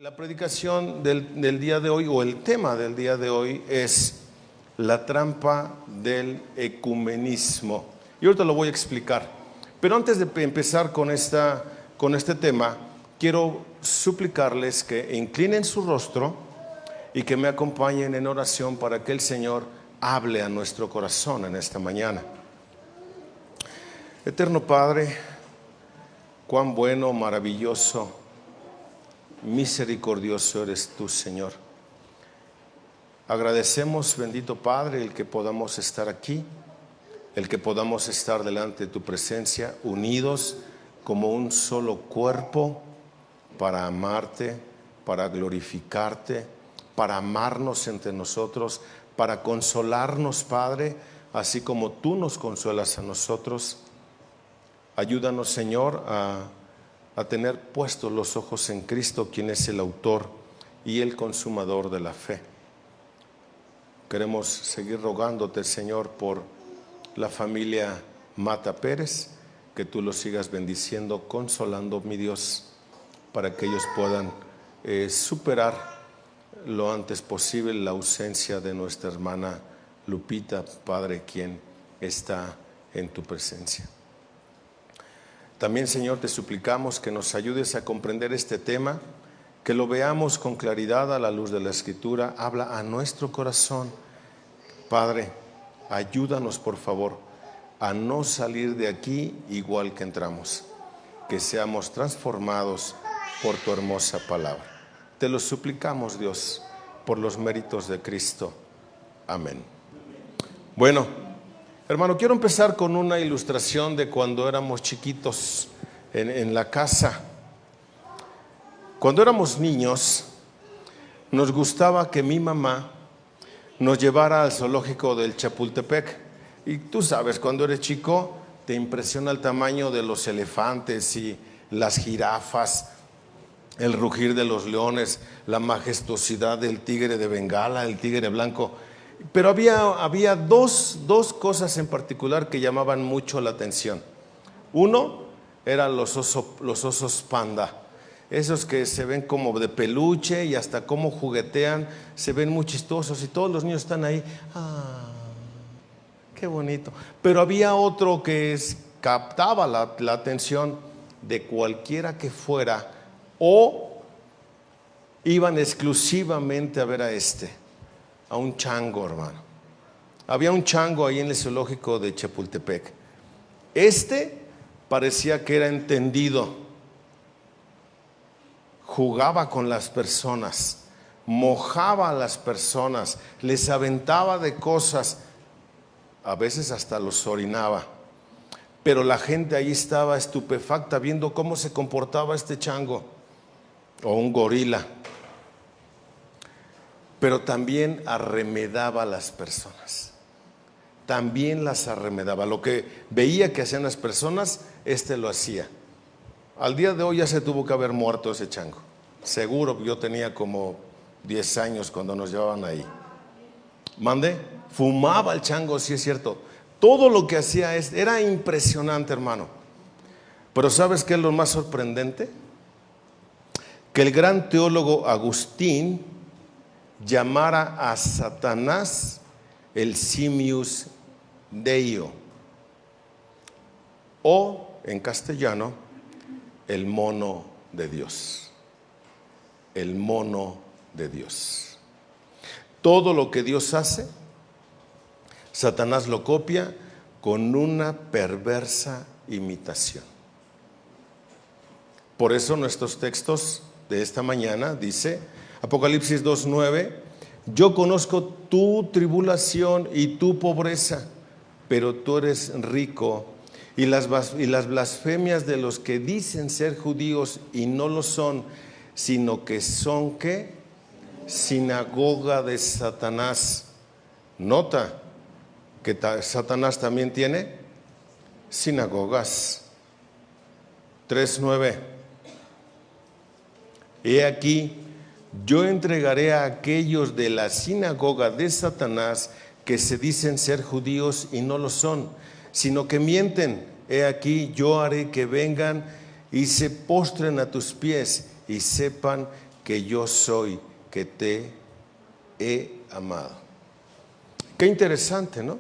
La predicación del día de hoy, o el tema del día de hoy, es la trampa del ecumenismo. Y ahorita lo voy a explicar. Pero antes de empezar con este tema, quiero suplicarles que inclinen su rostro y que me acompañen en oración para que el Señor hable a nuestro corazón en esta mañana. Eterno Padre, cuán bueno, maravilloso, misericordioso eres tú, Señor. Agradecemos, bendito Padre, el que podamos estar aquí, el que podamos estar delante de tu presencia, unidos como un solo cuerpo para amarte, para glorificarte, para amarnos entre nosotros, para consolarnos, Padre, así como tú nos consuelas a nosotros. Ayúdanos, Señor, a tener puestos los ojos en Cristo, quien es el autor y el consumador de la fe. Queremos seguir rogándote, Señor, por la familia Mata Pérez, que tú los sigas bendiciendo, consolando, mi Dios, para que ellos puedan superar lo antes posible la ausencia de nuestra hermana Lupita, Padre, quien está en tu presencia. También, Señor, te suplicamos que nos ayudes a comprender este tema, que lo veamos con claridad a la luz de la Escritura. Habla a nuestro corazón. Padre, ayúdanos, por favor, a no salir de aquí igual que entramos, que seamos transformados por tu hermosa palabra. Te lo suplicamos, Dios, por los méritos de Cristo. Amén. Bueno, hermano, quiero empezar con una ilustración de cuando éramos chiquitos en la casa. Cuando éramos niños, nos gustaba que mi mamá nos llevara al zoológico del Chapultepec. Y tú sabes, cuando eres chico, te impresiona el tamaño de los elefantes y las jirafas, el rugir de los leones, la majestuosidad del tigre de Bengala, el tigre blanco. Pero había dos cosas en particular que llamaban mucho la atención. Uno eran los osos panda, esos que se ven como de peluche y hasta cómo juguetean, se ven muy chistosos y todos los niños están ahí. ¡Ah, qué bonito! Pero había otro que captaba la atención de cualquiera que fuera, o iban exclusivamente a ver a un chango, hermano. Había un chango ahí en el zoológico de Chapultepec. Parecía que era entendido. Jugaba con las personas, mojaba a las personas, les aventaba de cosas, a veces hasta los orinaba. Pero la gente ahí estaba estupefacta viendo cómo se comportaba este chango o un gorila. Pero también arremedaba a las personas. También las arremedaba. Lo que veía que hacían las personas, lo hacía. Al día de hoy ya se tuvo que haber muerto ese chango. Seguro, yo tenía como 10 años cuando nos llevaban ahí. ¿Mande? Fumaba el chango, sí es cierto. Todo lo que hacía era impresionante, hermano. Pero ¿sabes qué es lo más sorprendente? Que el gran teólogo Agustín llamara a Satanás el simius Deo, o en castellano, el mono de Dios. El mono de Dios. Todo lo que Dios hace, Satanás lo copia con una perversa imitación. Por eso nuestros textos de esta mañana dice Apocalipsis 2:9, yo conozco tu tribulación y tu pobreza, pero tú eres rico, y las blasfemias de los que dicen ser judíos y no lo son, sino que son, ¿qué? Sinagoga de Satanás. Nota que Satanás también tiene sinagogas. 3:9. He aquí, yo entregaré a aquellos de la sinagoga de Satanás que se dicen ser judíos y no lo son, sino que mienten. He aquí, yo haré que vengan y se postren a tus pies y sepan que que yo soy, que te he amado. Qué interesante, ¿no?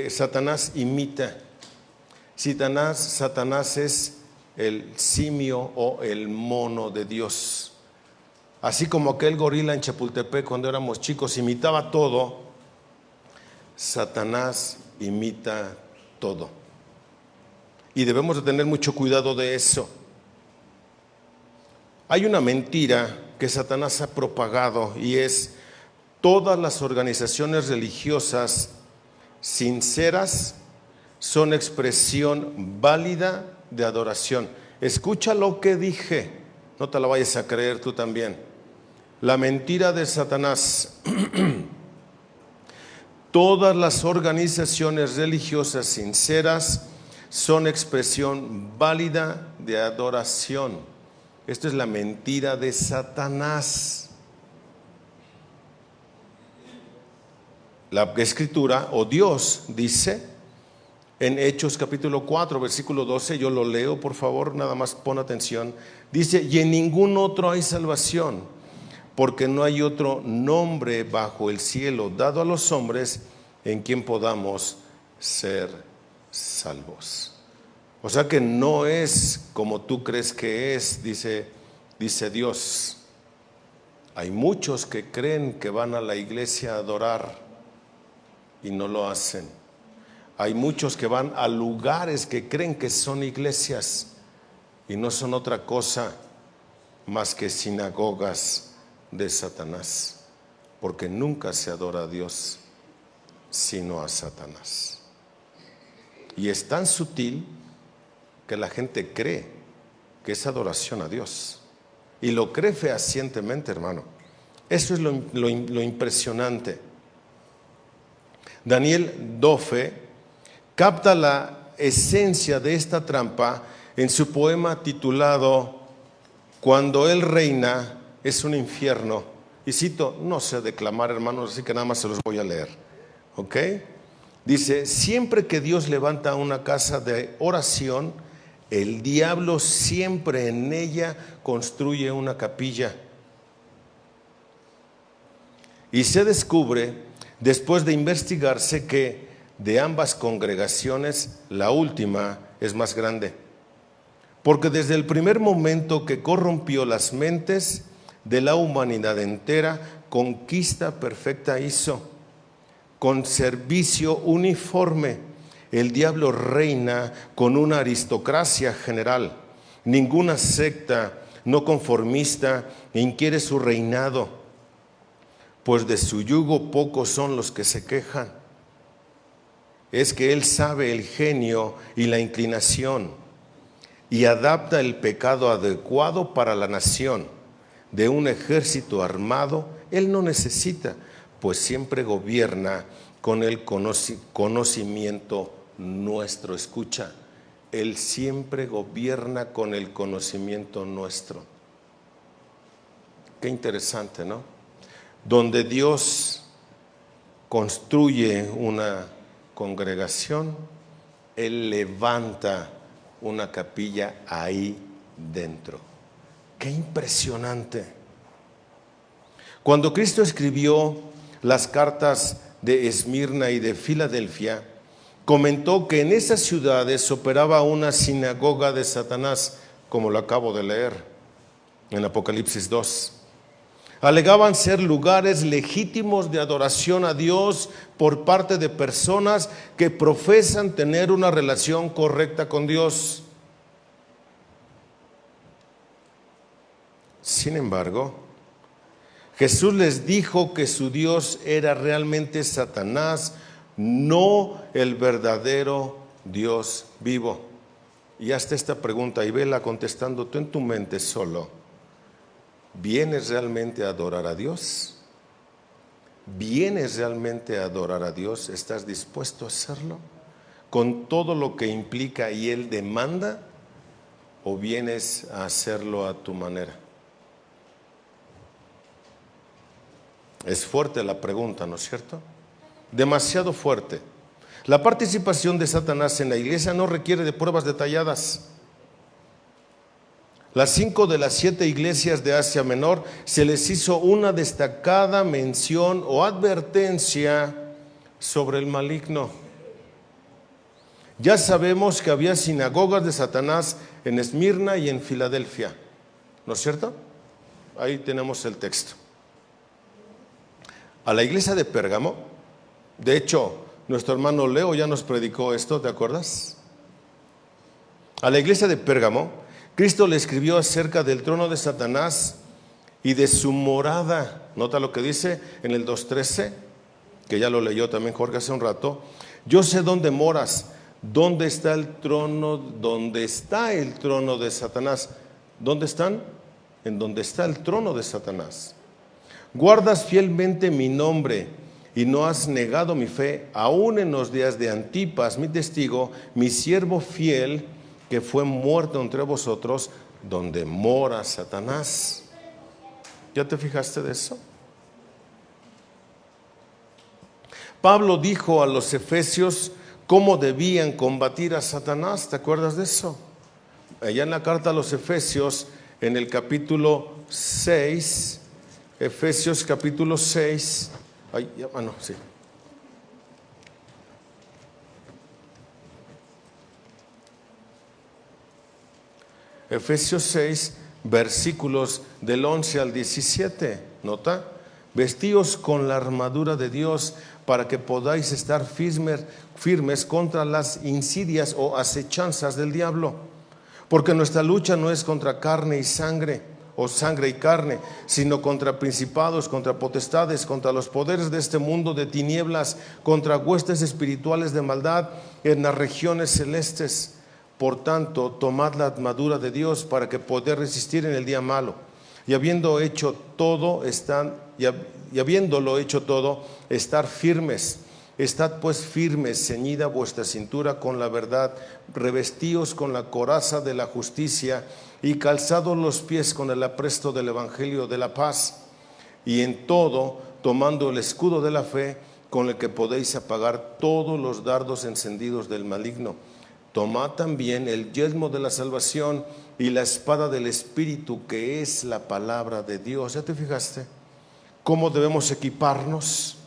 Satanás imita. Satanás es el simio o el mono de Dios. Así como aquel gorila en Chapultepec cuando éramos chicos imitaba todo, Satanás imita todo. Y debemos de tener mucho cuidado de eso. Hay una mentira que Satanás ha propagado y es: todas las organizaciones religiosas sinceras son expresión válida de adoración. Escucha lo que dije, no te la vayas a creer tú también. La mentira de Satanás. Todas las organizaciones religiosas sinceras son expresión válida de adoración. Esto es la mentira de Satanás. La Escritura o Dios dice en Hechos capítulo 4 versículo 12, yo lo leo por favor, nada más pon atención. Dice: y en ningún otro hay salvación, porque no hay otro nombre bajo el cielo dado a los hombres en quien podamos ser salvos. O sea que no es como tú crees que es, dice Dios. Hay muchos que creen que van a la iglesia a adorar y no lo hacen. Hay muchos que van a lugares que creen que son iglesias y no son otra cosa más que sinagogas de Satanás, porque nunca se adora a Dios sino a Satanás. Y es tan sutil que la gente cree que es adoración a Dios y lo cree fehacientemente, hermano. Eso es lo impresionante. Daniel Doffe capta la esencia de esta trampa en su poema titulado Cuando Él reina es un infierno. Y cito, no sé declamar, hermanos, así que nada más se los voy a leer. ¿Ok? Dice: siempre que Dios levanta una casa de oración, el diablo siempre en ella construye una capilla. Y se descubre, después de investigarse, que de ambas congregaciones la última es más grande. Porque desde el primer momento que corrompió las mentes de la humanidad entera, conquista perfecta hizo. Con servicio uniforme, el diablo reina con una aristocracia general. Ninguna secta no conformista inquiere su reinado, pues de su yugo pocos son los que se quejan. Es que él sabe el genio y la inclinación y adapta el pecado adecuado para la nación. De un ejército armado él no necesita, pues siempre gobierna con el conocimiento nuestro. Escucha, Él siempre gobierna con el conocimiento nuestro. Qué interesante, ¿no? Donde Dios construye una congregación, Él levanta una capilla ahí dentro. Qué impresionante. Cuando Cristo escribió las cartas de Esmirna y de Filadelfia, comentó que en esas ciudades operaba una sinagoga de Satanás, como lo acabo de leer en Apocalipsis 2. Alegaban ser lugares legítimos de adoración a Dios por parte de personas que profesan tener una relación correcta con Dios. Sin embargo, Jesús les dijo que su Dios era realmente Satanás, no el verdadero Dios vivo. Y hazte esta pregunta y vela contestando tú en tu mente solo. ¿Vienes realmente a adorar a Dios? ¿Vienes realmente a adorar a Dios? ¿Estás dispuesto a hacerlo? ¿Con todo lo que implica y Él demanda? ¿O vienes a hacerlo a tu manera? Es fuerte la pregunta, ¿no es cierto? Demasiado fuerte. La participación de Satanás en la iglesia no requiere de pruebas detalladas. Las 5 de las 7 iglesias de Asia Menor se les hizo una destacada mención o advertencia sobre el maligno. Ya sabemos que había sinagogas de Satanás en Esmirna y en Filadelfia, ¿no es cierto? Ahí tenemos el texto. A la iglesia de Pérgamo, de hecho, nuestro hermano Leo ya nos predicó esto, ¿te acuerdas? A la iglesia de Pérgamo, Cristo le escribió acerca del trono de Satanás y de su morada. Nota lo que dice en el 2:13, que ya lo leyó también Jorge hace un rato. Yo sé dónde moras, dónde está el trono, dónde está el trono de Satanás. ¿Dónde están? En donde está el trono de Satanás. Guardas fielmente mi nombre y no has negado mi fe, aún en los días de Antipas, mi testigo, mi siervo fiel, que fue muerto entre vosotros, donde mora Satanás. ¿Ya te fijaste de eso? Pablo dijo a los efesios cómo debían combatir a Satanás. ¿Te acuerdas de eso? Allá en la carta a los Efesios, en el capítulo 6, Efesios capítulo 6, sí. Efesios 6, versículos del 11 al 17, ¿nota? Vestíos con la armadura de Dios para que podáis estar firmes contra las insidias o acechanzas del diablo. Porque nuestra lucha no es contra carne y sangre, o sangre y carne, sino contra principados, contra potestades, contra los poderes de este mundo de tinieblas, contra huestes espirituales de maldad en las regiones celestes. Por tanto, tomad la armadura de Dios para que podáis resistir en el día malo. Y habiéndolo hecho todo, estar firmes. Estad pues firmes, ceñida vuestra cintura con la verdad, revestíos con la coraza de la justicia y calzados los pies con el apresto del evangelio de la paz. Y en todo, tomando el escudo de la fe, con el que podéis apagar todos los dardos encendidos del maligno. Tomad también el yelmo de la salvación y la espada del Espíritu, que es la palabra de Dios. ¿Ya te fijaste cómo debemos equiparnos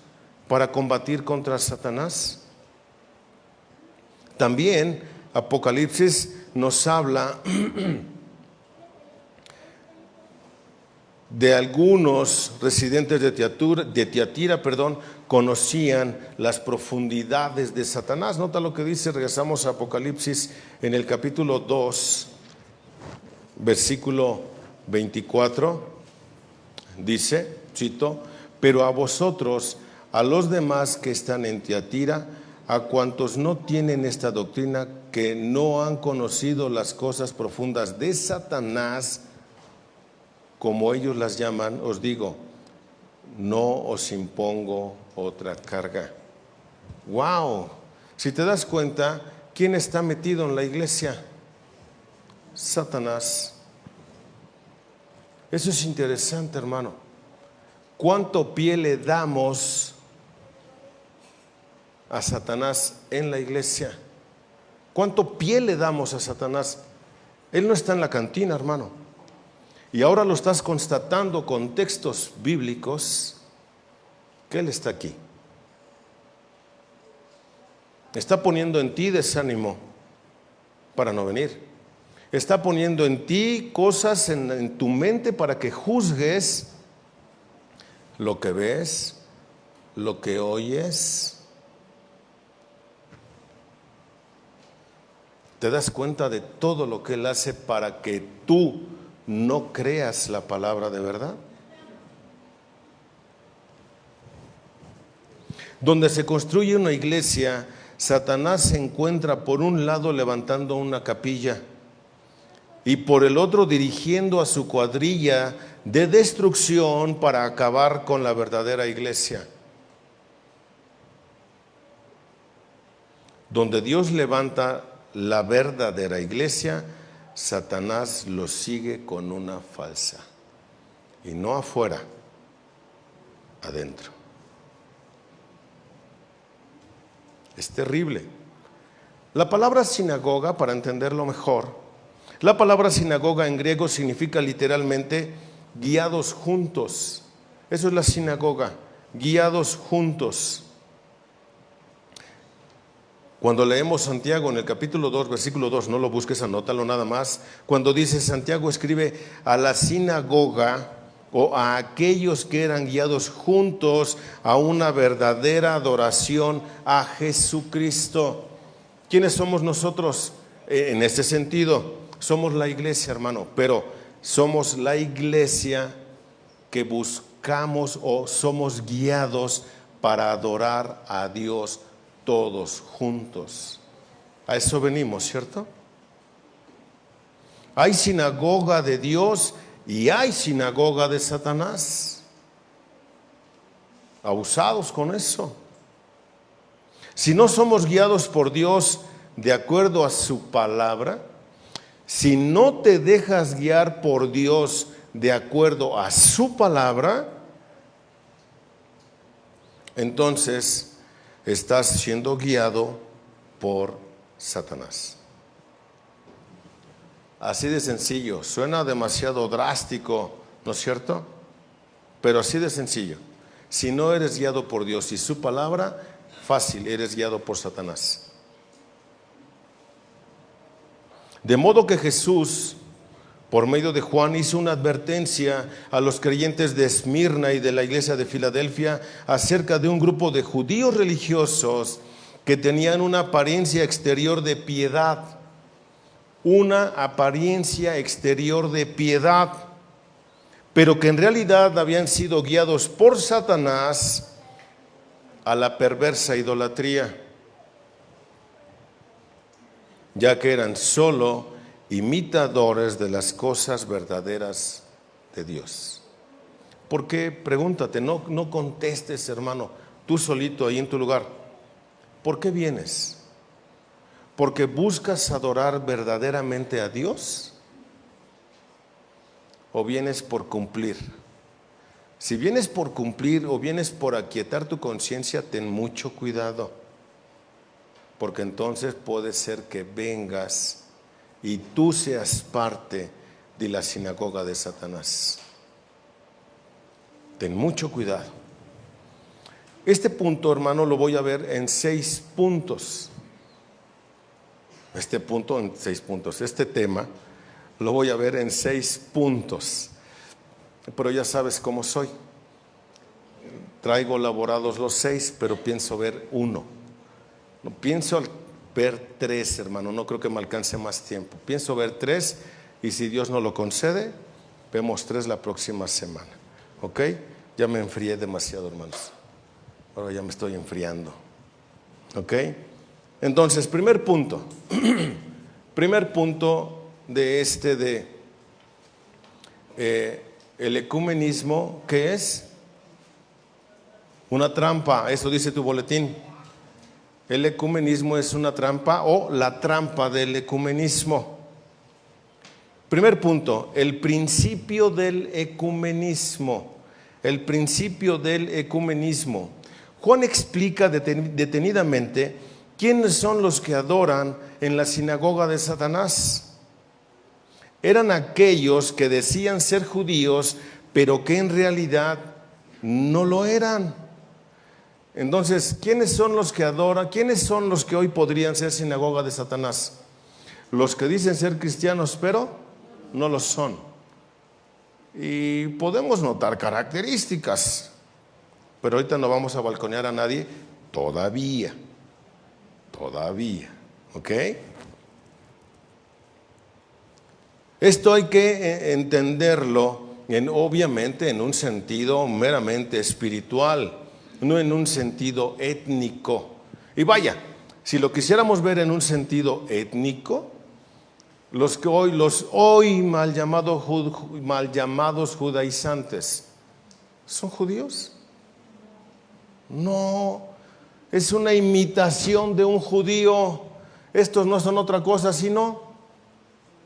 para combatir contra Satanás? También Apocalipsis nos habla de algunos residentes de Tiatira, conocían las profundidades de Satanás. Nota lo que dice, regresamos a Apocalipsis en el capítulo 2, versículo 24, dice, cito, pero a vosotros, a los demás que están en Tiatira, a cuantos no tienen esta doctrina, que no han conocido las cosas profundas de Satanás, como ellos las llaman, os digo, no os impongo otra carga. ¡Wow! Si te das cuenta, ¿quién está metido en la iglesia? Satanás. Eso es interesante, hermano. ¿Cuánto pie le damos a Satanás en la iglesia? ¿Cuánto pie le damos a Satanás? Él no está en la cantina, hermano. Y ahora lo estás constatando con textos bíblicos que Él está aquí. Está poniendo en ti desánimo para no venir. Está poniendo en ti cosas en tu mente para que juzgues lo que ves, lo que oyes. ¿Te das cuenta de todo lo que Él hace para que tú no creas la palabra de verdad? Donde se construye una iglesia, Satanás se encuentra por un lado levantando una capilla y por el otro dirigiendo a su cuadrilla de destrucción para acabar con la verdadera iglesia. Donde Dios levanta la verdadera iglesia, Satanás lo sigue con una falsa. Y no afuera, adentro. Es terrible. La palabra sinagoga, para entenderlo mejor, La palabra sinagoga en griego significa literalmente guiados juntos. Eso es la sinagoga, guiados juntos. Cuando leemos Santiago en el capítulo 2, versículo 2, no lo busques, anótalo nada más. Cuando dice Santiago escribe a la sinagoga o a aquellos que eran guiados juntos a una verdadera adoración a Jesucristo. ¿Quiénes somos nosotros? En este sentido, somos la iglesia, hermano, pero somos la iglesia que buscamos o somos guiados para adorar a Dios todos juntos. A eso venimos, ¿cierto? Hay sinagoga de Dios y hay sinagoga de Satanás. Abusados con eso. Si no somos guiados por Dios de acuerdo a su palabra, si no te dejas guiar por Dios de acuerdo a su palabra, entonces estás siendo guiado por Satanás. Así de sencillo. Suena demasiado drástico, ¿no es cierto? Pero así de sencillo. Si no eres guiado por Dios y su palabra, fácil, eres guiado por Satanás. De modo que Jesús, por medio de Juan, hizo una advertencia a los creyentes de Esmirna y de la iglesia de Filadelfia acerca de un grupo de judíos religiosos que tenían una apariencia exterior de piedad. Una apariencia exterior de piedad, pero que en realidad habían sido guiados por Satanás a la perversa idolatría, ya que eran solo imitadores de las cosas verdaderas de Dios. ¿Por qué? Pregúntate, no contestes, hermano, tú solito ahí en tu lugar. ¿Por qué vienes? ¿Porque buscas adorar verdaderamente a Dios? ¿O vienes por cumplir? Si vienes por cumplir o vienes por aquietar tu conciencia, ten mucho cuidado, porque entonces puede ser que vengas y tú seas parte de la sinagoga de Satanás. Ten mucho cuidado. Este punto, hermano, lo voy a ver en 6 puntos. Este tema lo voy a ver en 6 puntos. Pero ya sabes cómo soy. Traigo elaborados los 6, pero pienso ver uno. No pienso ver 3, hermano, no creo que me alcance más tiempo. Pienso ver 3 y si Dios nos lo concede, vemos 3 la próxima semana. ¿Ok? Ya me enfrié demasiado, hermanos. Ahora ya me estoy enfriando. ¿Ok? Entonces, primer punto. Primer punto de el ecumenismo, ¿qué es? Una trampa, eso dice tu boletín. El ecumenismo es una trampa o la trampa del ecumenismo. Primer punto, el principio del ecumenismo. El principio del ecumenismo. Juan explica detenidamente quiénes son los que adoran en la sinagoga de Satanás. Eran aquellos que decían ser judíos, pero que en realidad no lo eran. Entonces, ¿quiénes son los que adoran? ¿Quiénes son los que hoy podrían ser sinagoga de Satanás? Los que dicen ser cristianos, pero no lo son. Y podemos notar características, pero ahorita no vamos a balconear a nadie todavía. ¿Ok? Esto hay que entenderlo obviamente en un sentido meramente espiritual, no en un sentido étnico. Y vaya, si lo quisiéramos ver en un sentido étnico, los hoy mal llamados judaizantes, ¿son judíos? No, es una imitación de un judío. Estos no son otra cosa sino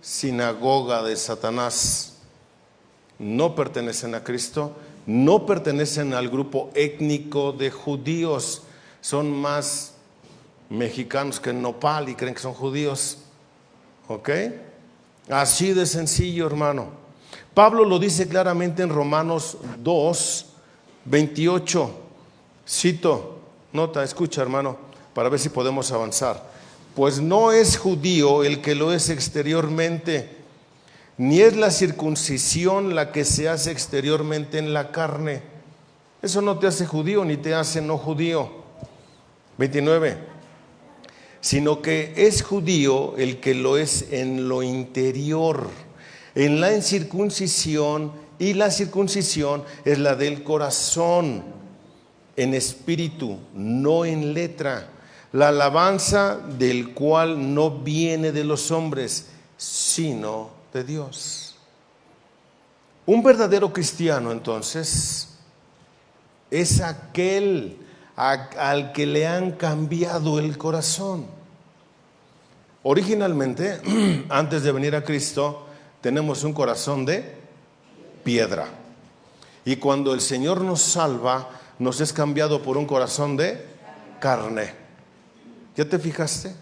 sinagoga de Satanás. No pertenecen a Cristo, no pertenecen al grupo étnico de judíos. Son más mexicanos que en Nopal y creen que son judíos. ¿Ok? Así de sencillo, hermano. Pablo lo dice claramente en Romanos 2, 28. Cito, nota, escucha, hermano, para ver si podemos avanzar. Pues no es judío el que lo es exteriormente, ni es la circuncisión la que se hace exteriormente en la carne. Eso no te hace judío ni te hace no judío. 29. Sino que es judío el que lo es en lo interior, en la incircuncisión, y la circuncisión es la del corazón, en espíritu, no en letra, la alabanza del cual no viene de los hombres, sino de Dios. Un verdadero cristiano, entonces, es aquel al que le han cambiado el corazón. Originalmente, antes de venir a Cristo, tenemos un corazón de piedra. Y cuando el Señor nos salva, nos es cambiado por un corazón de carne. ¿Ya te fijaste?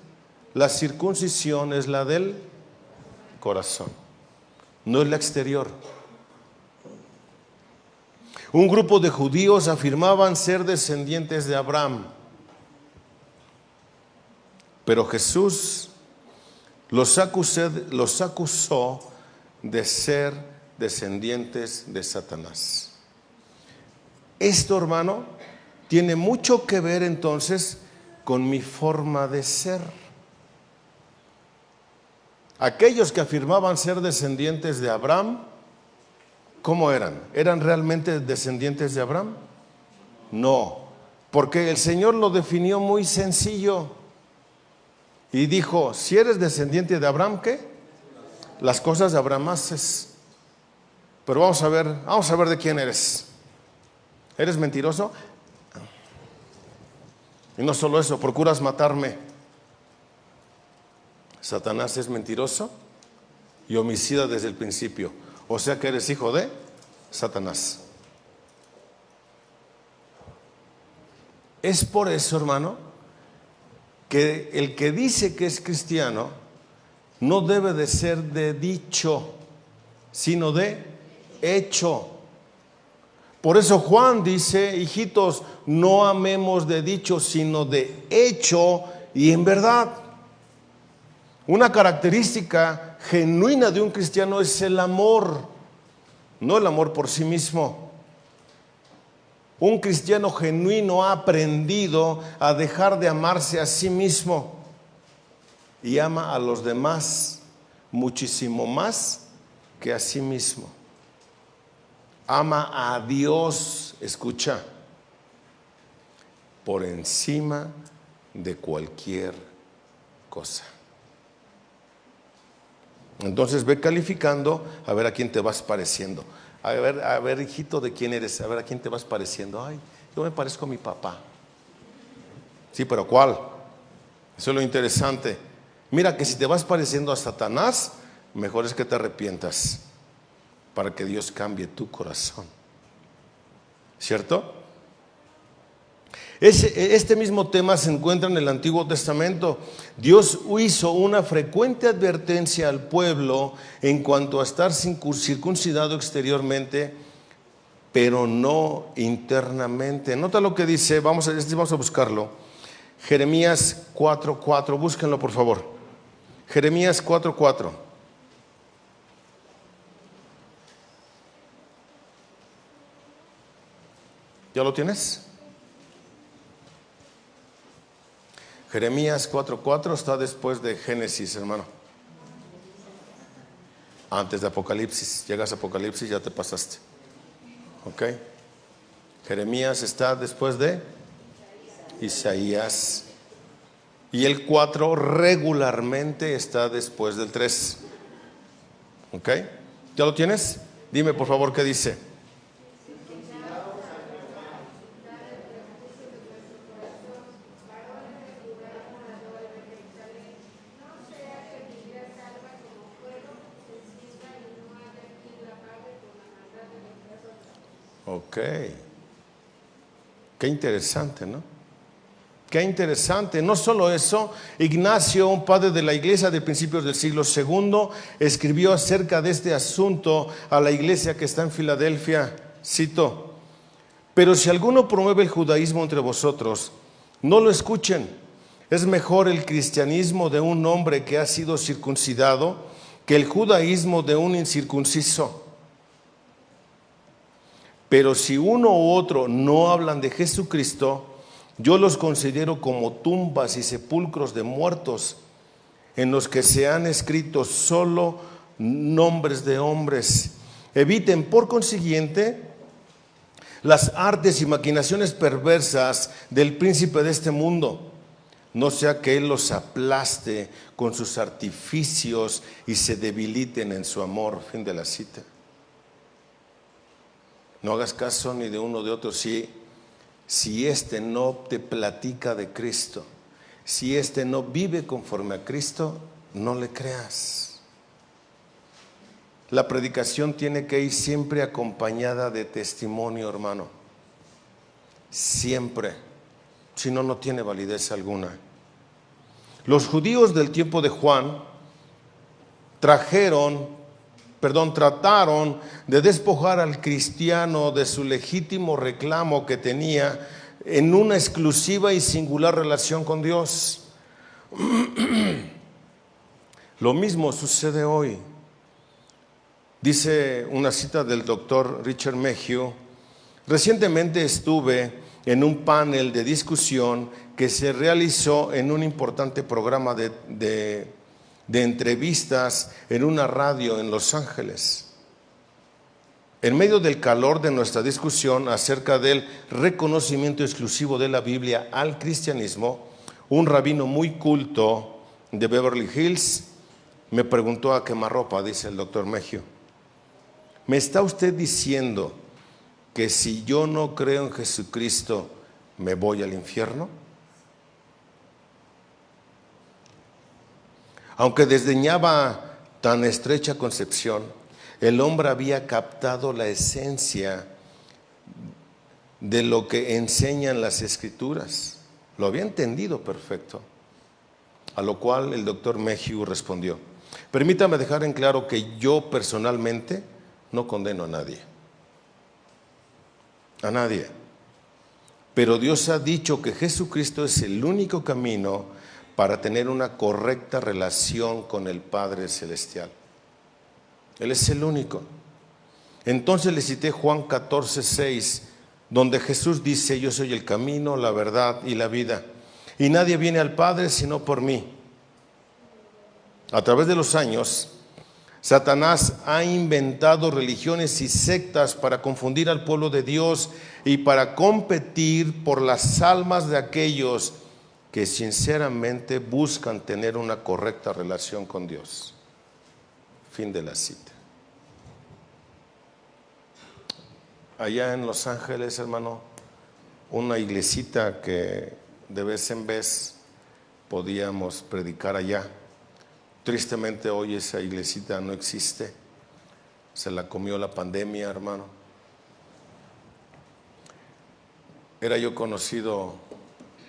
La circuncisión es la del corazón, no es la exterior. Un grupo de judíos afirmaban ser descendientes de Abraham, pero Jesús los acusó de ser descendientes de Satanás. Esto, hermano, tiene mucho que ver entonces con mi forma de ser. Aquellos que afirmaban ser descendientes de Abraham, ¿cómo eran? ¿Eran realmente descendientes de Abraham? No, porque el Señor lo definió muy sencillo y dijo, si eres descendiente de Abraham, ¿qué? Las cosas de Abraham haces. Pero vamos a ver de quién eres. ¿Eres mentiroso? Y no solo eso, procuras matarme. Satanás es mentiroso y homicida desde el principio. O sea que eres hijo de Satanás. Es por eso, hermano, que el que dice que es cristiano no debe de ser de dicho, sino de hecho. Por eso Juan dice, hijitos, no amemos de dicho, sino de hecho y en verdad. Una característica genuina de un cristiano es el amor, no el amor por sí mismo. Un cristiano genuino ha aprendido a dejar de amarse a sí mismo y ama a los demás muchísimo más que a sí mismo. Ama a Dios, escucha, por encima de cualquier cosa. Entonces ve calificando a ver a quién te vas pareciendo. A ver, hijito, ¿de quién eres? A ver a quién te vas pareciendo. Ay, yo me parezco a mi papá. Sí, pero ¿cuál? Eso es lo interesante. Mira que si te vas pareciendo a Satanás, mejor es que te arrepientas para que Dios cambie tu corazón. ¿Cierto? Este mismo tema se encuentra en el Antiguo Testamento. Dios hizo una frecuente advertencia al pueblo en cuanto a estar circuncidado exteriormente, pero no internamente. Nota lo que dice, vamos a buscarlo. Jeremías 4:4, búsquenlo por favor. Jeremías 4:4. ¿Ya lo tienes? Jeremías 4:4 está después de Génesis, hermano. Antes de Apocalipsis. Llegas a Apocalipsis, ya te pasaste. ¿Ok? Jeremías está después de Isaías. Y el 4 regularmente está después del 3. ¿Ok? ¿Ya lo tienes? Dime por favor qué dice. Ok. Qué interesante, ¿no? Qué interesante. No solo eso, Ignacio, un padre de la iglesia de principios del siglo II, escribió acerca de este asunto a la iglesia que está en Filadelfia. Cito: pero si alguno promueve el judaísmo entre vosotros, no lo escuchen. Es mejor el cristianismo de un hombre que ha sido circuncidado que el judaísmo de un incircunciso. Pero si uno u otro no hablan de Jesucristo, yo los considero como tumbas y sepulcros de muertos, en los que se han escrito solo nombres de hombres. Eviten, por consiguiente, las artes y maquinaciones perversas del príncipe de este mundo, no sea que él los aplaste con sus artificios y se debiliten en su amor. Fin de la cita. No hagas caso ni de uno ni de otro. Si éste no te platica de Cristo, si éste no vive conforme a Cristo, no le creas. La predicación tiene que ir siempre acompañada de testimonio, hermano. Siempre. Si no, no tiene validez alguna. Los judíos del tiempo de Juan trataron de despojar al cristiano de su legítimo reclamo que tenía en una exclusiva y singular relación con Dios. Lo mismo sucede hoy. Dice una cita del doctor Richard Mayhew: recientemente estuve en un panel de discusión que se realizó en un importante programa de entrevistas en una radio en Los Ángeles. En medio del calor de nuestra discusión acerca del reconocimiento exclusivo de la Biblia al cristianismo, un rabino muy culto de Beverly Hills me preguntó a quemarropa, dice el doctor Mayhew: ¿me está usted diciendo que si yo no creo en Jesucristo me voy al infierno? Aunque desdeñaba tan estrecha concepción, el hombre había captado la esencia de lo que enseñan las Escrituras. Lo había entendido perfecto. A lo cual el doctor Mayhew respondió: permítame dejar en claro que yo personalmente no condeno a nadie. A nadie. Pero Dios ha dicho que Jesucristo es el único camino para tener una correcta relación con el Padre Celestial. Él es el único. Entonces le cité Juan 14:6, donde Jesús dice: yo soy el camino, la verdad y la vida, y nadie viene al Padre sino por mí. A través de los años, Satanás ha inventado religiones y sectas para confundir al pueblo de Dios y para competir por las almas de aquellos que sinceramente buscan tener una correcta relación con Dios. Fin de la cita. Allá en Los Ángeles, hermano, una iglesita que de vez en vez podíamos predicar allá. Tristemente hoy esa iglesita no existe. Se la comió la pandemia, hermano. Era yo conocido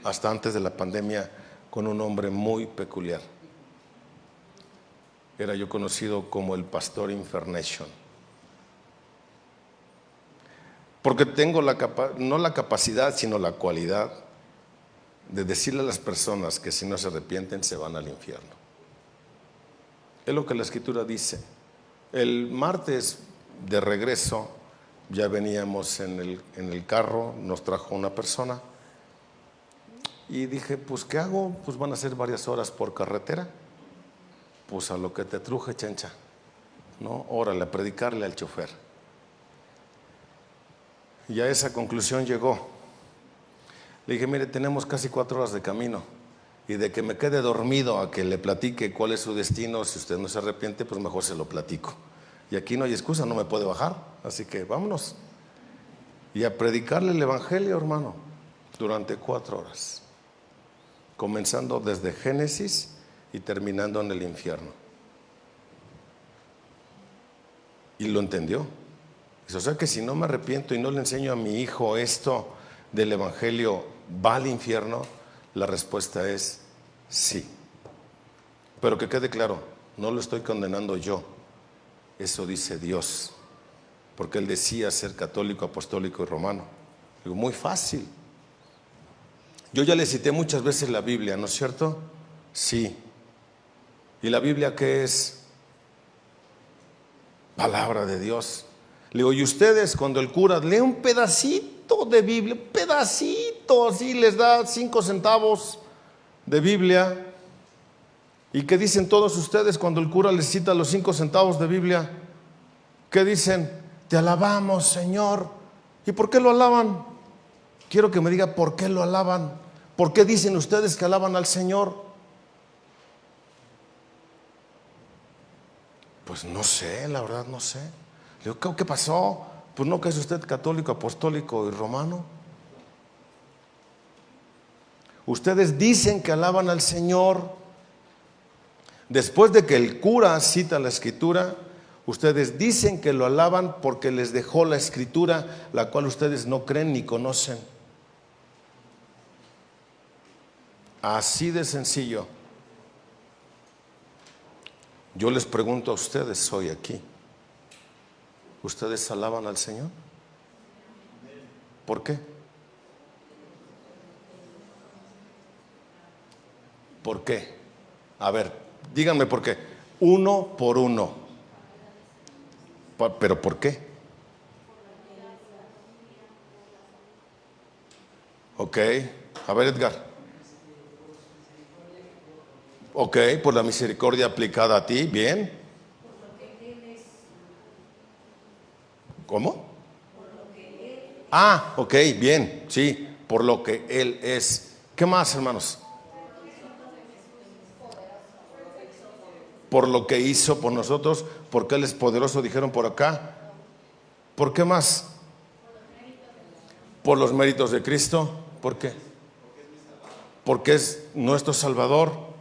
hasta antes de la pandemia con un nombre muy peculiar. Era yo conocido como el Pastor Infernation. Porque tengo no la capacidad, sino la cualidad de decirle a las personas que si no se arrepienten se van al infierno. Es lo que la Escritura dice. El martes de regreso ya veníamos en el carro, nos trajo una persona y dije, pues ¿qué hago? Pues van a ser varias horas por carretera. Pues a lo que te truje, chancha, ¿no? Órale, a predicarle al chofer. Y a esa conclusión llegó. Le dije, mire, tenemos casi 4 horas de camino, y de que me quede dormido a que le platique cuál es su destino, si usted no se arrepiente, pues mejor se lo platico. Y aquí no hay excusa, no me puede bajar, así que vámonos. Y a predicarle el evangelio, hermano, durante 4 horas, comenzando desde Génesis y terminando en el infierno. Y lo entendió. Dice, o sea que si no me arrepiento y no le enseño a mi hijo esto del evangelio, ¿va al infierno? La respuesta es sí. Pero que quede claro, no lo estoy condenando yo. Eso dice Dios. Porque Él decía ser católico, apostólico y romano. Digo, muy fácil. Yo ya le cité muchas veces la Biblia, ¿no es cierto? Sí. ¿Y la Biblia qué es? Palabra de Dios. Le digo, y ustedes cuando el cura lee un pedacito de Biblia, un pedacito, así les da 5 centavos de Biblia. ¿Y qué dicen todos ustedes cuando el cura les cita los 5 centavos de Biblia? ¿Qué dicen? Te alabamos, Señor. ¿Y por qué lo alaban? Quiero que me diga por qué lo alaban. ¿Por qué dicen ustedes que alaban al Señor? Pues no sé, la verdad no sé. Le digo, ¿qué pasó? Pues no, que es usted católico, apostólico y romano. Ustedes dicen que alaban al Señor. Después de que el cura cita la Escritura, ustedes dicen que lo alaban porque les dejó la Escritura, la cual ustedes no creen ni conocen. Así de sencillo. Yo les pregunto a ustedes hoy aquí, ¿ustedes alaban al Señor? ¿Por qué? ¿Por qué? A ver, díganme por qué. Uno por uno. ¿Pero por qué? Ok, a ver, Edgar. Ok, por la misericordia aplicada a ti, bien. ¿Cómo? Ah, ok, bien, sí, por lo que Él es. ¿Qué más, hermanos? Por lo que hizo por nosotros, porque Él es poderoso, dijeron por acá. ¿Por qué más? Por los méritos de Cristo. ¿Por qué? Porque es nuestro Salvador.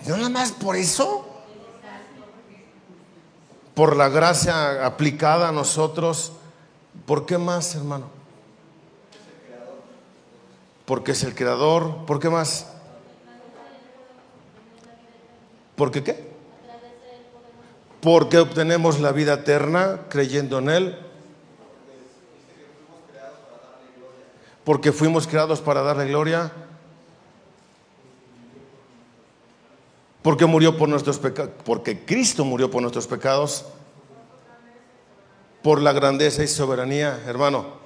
¿No nada más por eso? Por la gracia aplicada a nosotros. ¿Por qué más, hermano? Porque es el creador. ¿Por qué más? ¿Por qué qué? Porque obtenemos la vida eterna creyendo en Él. Porque fuimos creados para darle gloria. Porque murió por nuestros pecados. Porque Cristo murió por nuestros pecados. Por la grandeza y soberanía, hermano.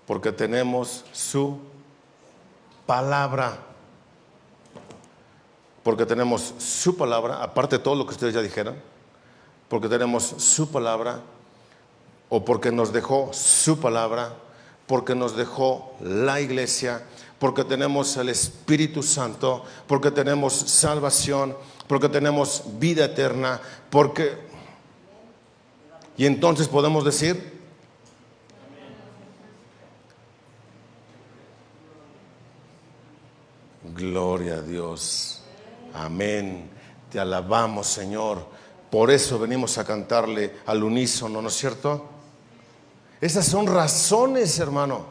Porque tenemos su palabra. Porque tenemos su palabra, aparte de todo lo que ustedes ya dijeron. Porque tenemos su palabra. O porque nos dejó su palabra. Porque nos dejó la iglesia. Porque tenemos el Espíritu Santo. Porque tenemos salvación. Porque tenemos vida eterna. Y entonces podemos decir: gloria a Dios. Amén. Te alabamos, Señor. Por eso venimos a cantarle al unísono, ¿no es cierto? Esas son razones, hermano.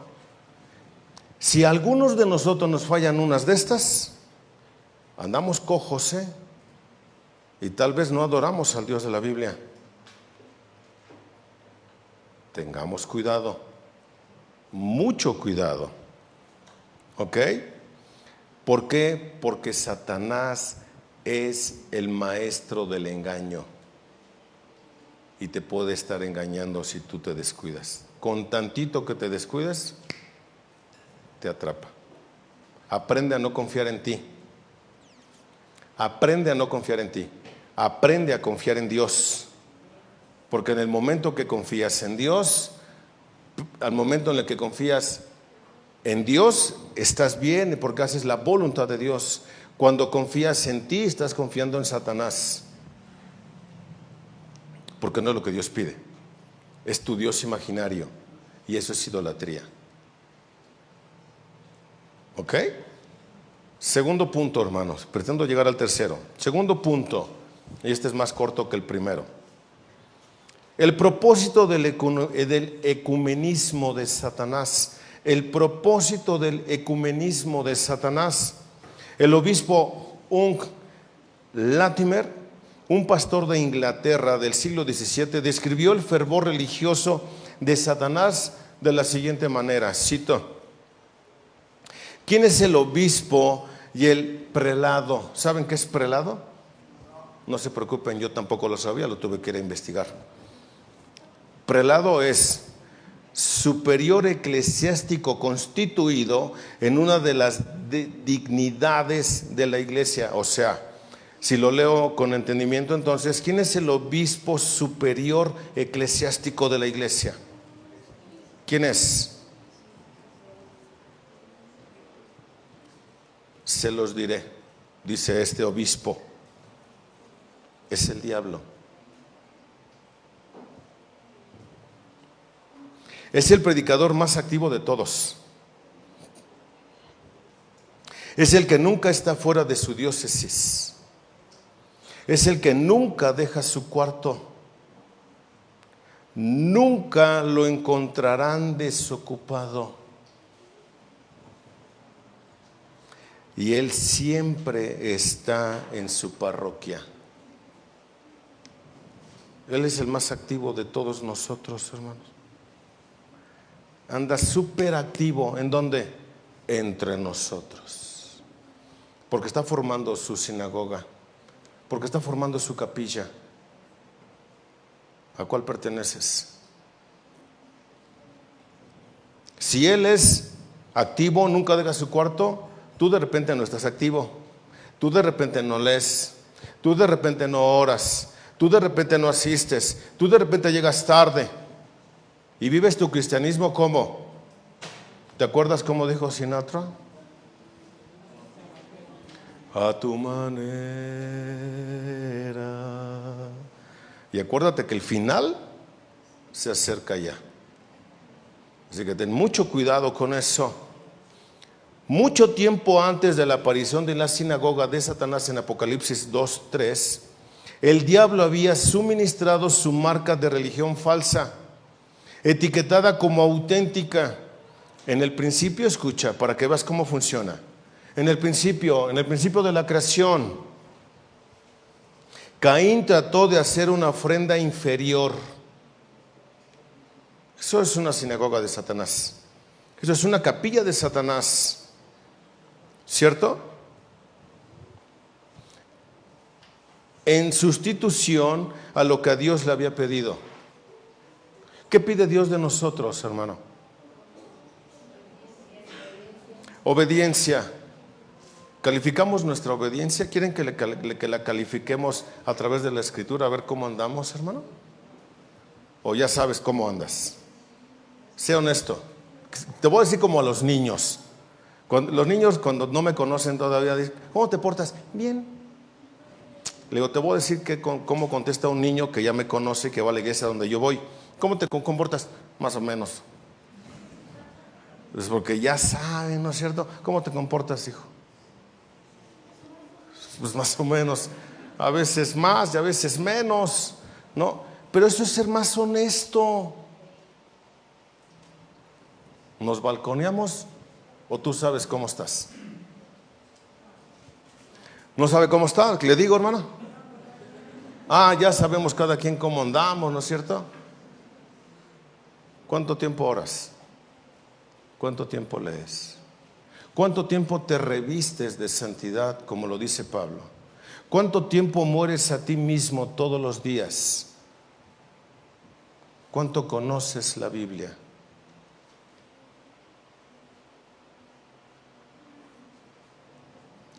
Si a algunos de nosotros nos fallan unas de estas, andamos cojos, ¿eh? Y tal vez no adoramos al Dios de la Biblia. Tengamos cuidado. Mucho cuidado. ¿Ok? ¿Por qué? Porque Satanás es el maestro del engaño y te puede estar engañando si tú te descuidas. Con tantito que te descuides, te atrapa. Aprende a no confiar en ti. Aprende a no confiar en ti. Aprende a confiar en Dios. Porque en el momento que confías en Dios, al momento en el que confías en Dios, estás bien porque haces la voluntad de Dios. Cuando confías en ti, estás confiando en Satanás. Porque no es lo que Dios pide. Es tu Dios imaginario. Y eso es idolatría. ¿Ok? Segundo punto, hermanos, pretendo llegar al tercero. Segundo punto, y este es más corto que el primero. El propósito del ecumenismo de Satanás. El propósito del ecumenismo de Satanás. El obispo Hugh Latimer, un pastor de Inglaterra del siglo XVII, describió el fervor religioso de Satanás de la siguiente manera, cito: ¿quién es el obispo y el prelado? ¿Saben qué es prelado? No se preocupen, yo tampoco lo sabía, lo tuve que ir a investigar. Prelado es superior eclesiástico constituido en una de las dignidades de la iglesia. O sea, si lo leo con entendimiento, entonces, ¿quién es el obispo superior eclesiástico de la iglesia? ¿Quién es? Se los diré, dice este obispo. Es el diablo. Es el predicador más activo de todos. Es el que nunca está fuera de su diócesis. Es el que nunca deja su cuarto. Nunca lo encontrarán desocupado. Y él siempre está en su parroquia. Él es el más activo de todos nosotros, hermanos. Anda súper activo. ¿En dónde? Entre nosotros. Porque está formando su sinagoga. Porque está formando su capilla. ¿A cuál perteneces? Si él es activo, nunca deja su cuarto, tú de repente no estás activo. Tú de repente no lees. Tú de repente no oras. Tú de repente no asistes. Tú de repente llegas tarde. Y vives tu cristianismo ¿cómo? ¿Te acuerdas cómo dijo Sinatra? A tu manera. Y acuérdate que el final se acerca ya. Así que ten mucho cuidado con eso. Mucho tiempo antes de la aparición de la sinagoga de Satanás en Apocalipsis 2:3, el diablo había suministrado su marca de religión falsa, etiquetada como auténtica. En el principio, escucha, para que veas cómo funciona. En el principio de la creación, Caín trató de hacer una ofrenda inferior. Eso es una sinagoga de Satanás. Eso es una capilla de Satanás. ¿Cierto? En sustitución a lo que a Dios le había pedido. ¿Qué pide Dios de nosotros, hermano? Obediencia. ¿Calificamos nuestra obediencia? ¿Quieren que la califiquemos a través de la Escritura a ver cómo andamos, hermano? ¿O ya sabes cómo andas? Sé honesto. Te voy a decir como a los niños. Los niños cuando no me conocen todavía dicen, ¿cómo te portas? Bien. Le digo, te voy a decir cómo contesta un niño que ya me conoce, que va a la iglesia donde yo voy. ¿Cómo te comportas? Más o menos. Es porque ya saben, ¿no es cierto? ¿Cómo te comportas, hijo? Pues más o menos. A veces más y a veces menos, ¿no? Pero eso es ser más honesto. ¿Nos balconeamos o tú sabes cómo estás? ¿No sabe cómo está? ¿Le digo, hermano? Ya sabemos cada quien cómo andamos, ¿no es cierto? ¿Cuánto tiempo oras? ¿Cuánto tiempo lees? ¿Cuánto tiempo te revistes de santidad, como lo dice Pablo? ¿Cuánto tiempo mueres a ti mismo todos los días? ¿Cuánto conoces la Biblia?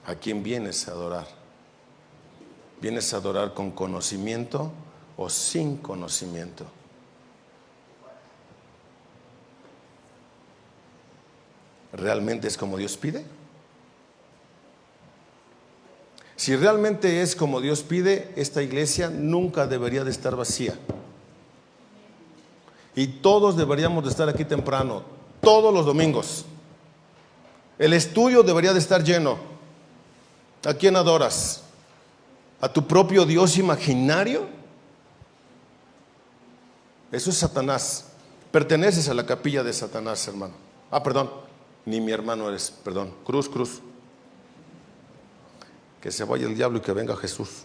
¿A quién vienes a adorar? ¿Vienes a adorar con conocimiento o sin conocimiento? ¿Realmente es como Dios pide? Si realmente es como Dios pide, esta iglesia nunca debería de estar vacía. Y todos deberíamos de estar aquí temprano, todos los domingos. El estudio debería de estar lleno. ¿A quién adoras? ¿A tu propio Dios imaginario? Eso es Satanás. Perteneces a la capilla de Satanás, hermano. Perdón, ni mi hermano eres, perdón. Cruz. Que se vaya el diablo y que venga Jesús.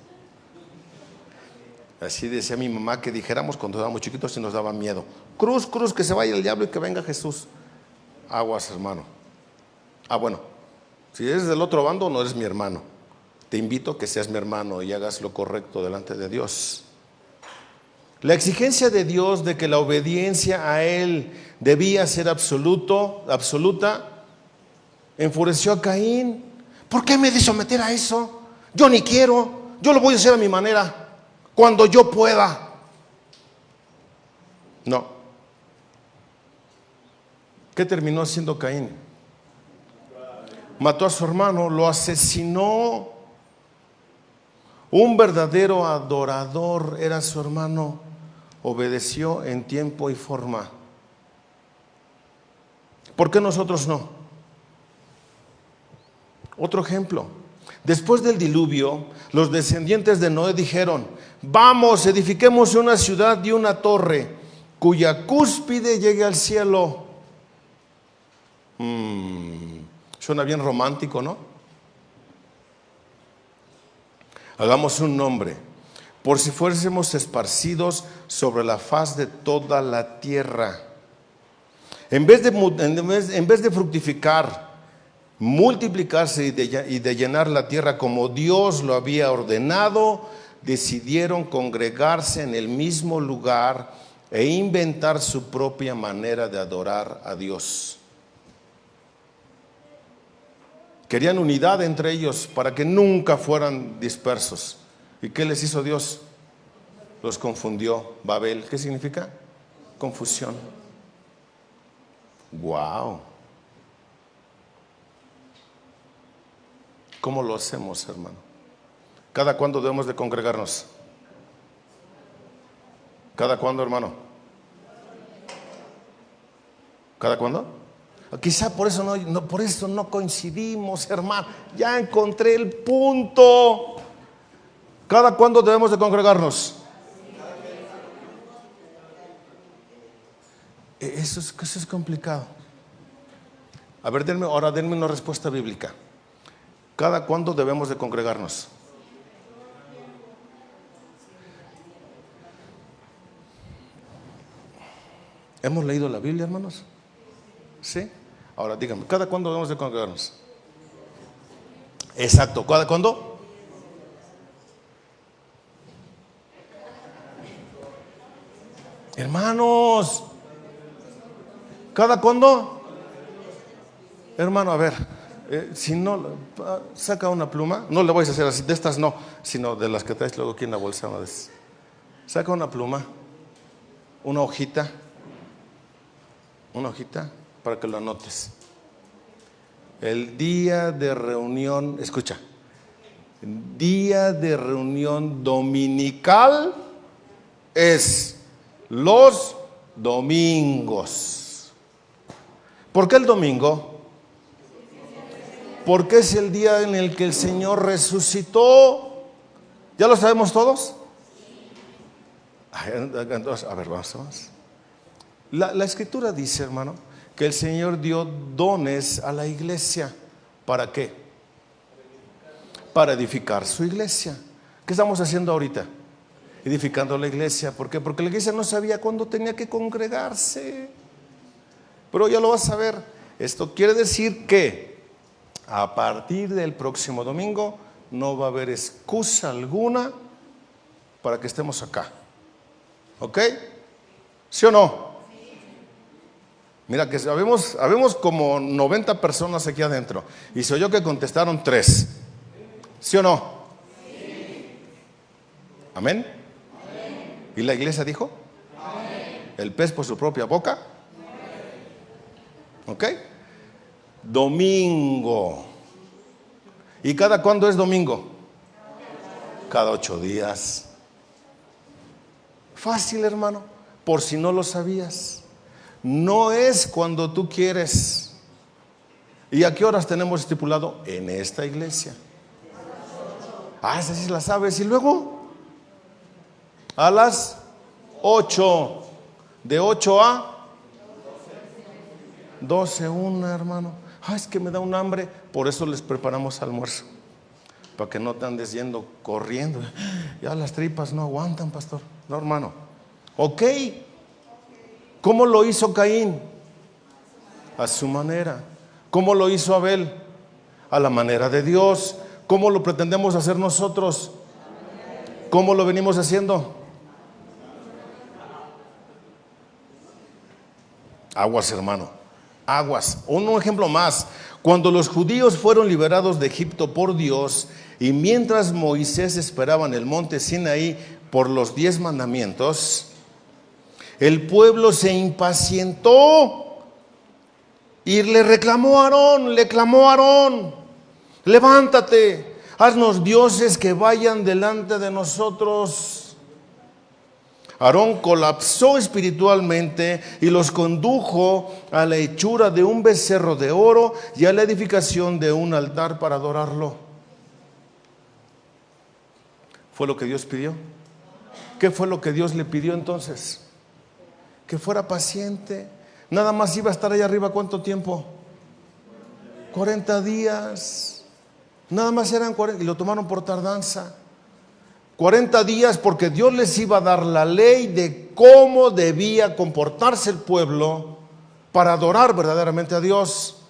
Así decía mi mamá que dijéramos cuando éramos chiquitos y nos daba miedo. Cruz, que se vaya el diablo y que venga Jesús. Aguas, hermano. Bueno, si eres del otro bando, no eres mi hermano. Te invito a que seas mi hermano y hagas lo correcto delante de Dios. La exigencia de Dios de que la obediencia a Él debía ser absoluta, enfureció a Caín. ¿Por qué me de someter a eso? Yo ni quiero, yo lo voy a hacer a mi manera, cuando yo pueda. No. ¿Qué terminó haciendo Caín? Mató a su hermano, lo asesinó. Un verdadero adorador era su hermano. Obedeció en tiempo y forma. ¿Por qué nosotros no? Otro ejemplo. Después del diluvio, los descendientes de Noé dijeron: vamos, edifiquemos una ciudad y una torre cuya cúspide llegue al cielo. Suena bien romántico, ¿no? Hagamos un nombre, por si fuésemos esparcidos sobre la faz de toda la tierra. En vez de fructificar, multiplicarse y de llenar la tierra como Dios lo había ordenado, decidieron congregarse en el mismo lugar e inventar su propia manera de adorar a Dios. Querían unidad entre ellos para que nunca fueran dispersos. ¿Y qué les hizo Dios? Los confundió. Babel, ¿qué significa? Confusión. Wow. ¿Cómo lo hacemos, hermano? ¿Cada cuándo debemos de congregarnos? ¿Cada cuándo, hermano? ¿Cada cuándo? Quizá por eso no coincidimos, hermano. Ya encontré el punto. ¿Cada cuándo debemos de congregarnos? Eso es complicado. A ver, denme una respuesta bíblica. ¿Cada cuándo debemos de congregarnos? ¿Hemos leído la Biblia, hermanos? ¿Sí? Ahora díganme, ¿cada cuándo debemos de congregarnos? Exacto, ¿cada cuándo? Hermanos, ¿cada cuándo? Hermano, a ver, si no, saca una pluma. No le voy a hacer así, de estas no, sino de las que traes luego aquí en la bolsa. Saca una pluma, una hojita para que lo anotes. El día de reunión, escucha, día de reunión dominical es los domingos. ¿Por qué el domingo? Porque es el día en el que el Señor resucitó. ¿Ya lo sabemos todos? Entonces, a ver, vamos. La Escritura dice, hermano, que el Señor dio dones a la iglesia. ¿Para qué? Para edificar su iglesia. ¿Qué estamos haciendo ahorita? Edificando la iglesia. ¿Por qué? Porque la iglesia no sabía cuándo tenía que congregarse. Pero ya lo vas a ver. Esto quiere decir que a partir del próximo domingo no va a haber excusa alguna para que estemos acá. ¿Ok? ¿Sí o no? Mira que habemos como 90 personas aquí adentro y se oyó que contestaron 3. ¿Sí o no? Sí. ¿Amén? Amén. ¿Y la iglesia dijo? Amén. ¿El pez por su propia boca? Amén. ¿Ok? Domingo. ¿Y cada cuándo es domingo? Cada 8 días. Fácil, hermano, por si no lo sabías. No es cuando tú quieres. ¿Y a qué horas tenemos estipulado? En esta iglesia. Esa sí la sabes. Y luego, a las 8, de 8 a 12, una, hermano. Es que me da un hambre. Por eso les preparamos almuerzo, para que no te andes yendo corriendo. Ya las tripas no aguantan, pastor. No, hermano. Ok. ¿Cómo lo hizo Caín? A su manera. ¿Cómo lo hizo Abel? A la manera de Dios. ¿Cómo lo pretendemos hacer nosotros? ¿Cómo lo venimos haciendo? Aguas, hermano. Aguas. Un ejemplo más. Cuando los judíos fueron liberados de Egipto por Dios, y mientras Moisés esperaba en el monte Sinaí por los 10 mandamientos, el pueblo se impacientó y le clamó a Aarón, levántate, haznos dioses que vayan delante de nosotros. Aarón colapsó espiritualmente y los condujo a la hechura de un becerro de oro y a la edificación de un altar para adorarlo. ¿Fue lo que Dios pidió? ¿Qué fue lo que Dios le pidió entonces? Que fuera paciente. Nada más iba a estar allá arriba, ¿cuánto tiempo? 40 días. Nada más eran 40, y lo tomaron por tardanza. 40 días porque Dios les iba a dar la ley de cómo debía comportarse el pueblo para adorar verdaderamente a Dios.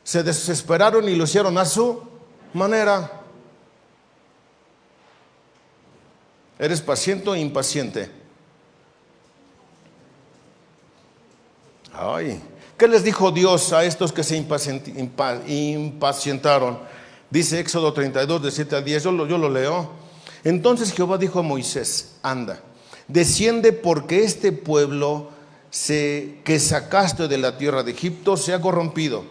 Se desesperaron y lo hicieron a su manera. ¿Eres paciente o impaciente? Ay, ¿qué les dijo Dios a estos que se impacientaron? Dice Éxodo 32, de 7 al 10, yo lo leo. Entonces Jehová dijo a Moisés, anda, desciende porque este pueblo que sacaste de la tierra de Egipto se ha corrompido.